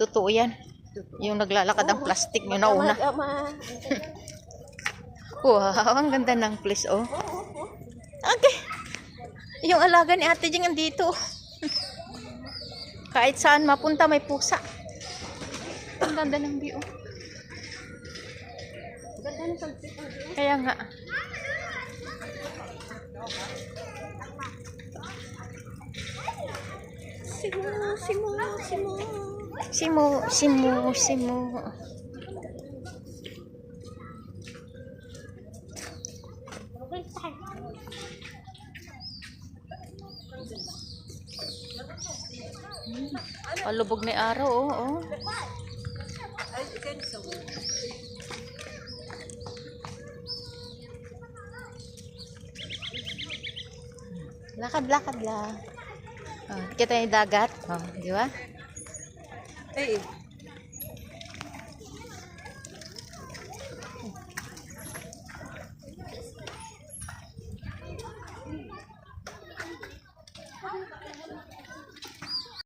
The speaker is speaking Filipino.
Totoo yan. Yung naglalakad ang plastic nyo na una. Wow, ang ganda ng place, oh. Okay. Yung alaga ni Ate Jing andito. Kahit saan mapunta may pusa. Ang ganda ng view. Kaya nga. Simo. Palubog ni araw, oh. Lakad lang. Oh, kita yung dagat. Oh, di ba? Eh.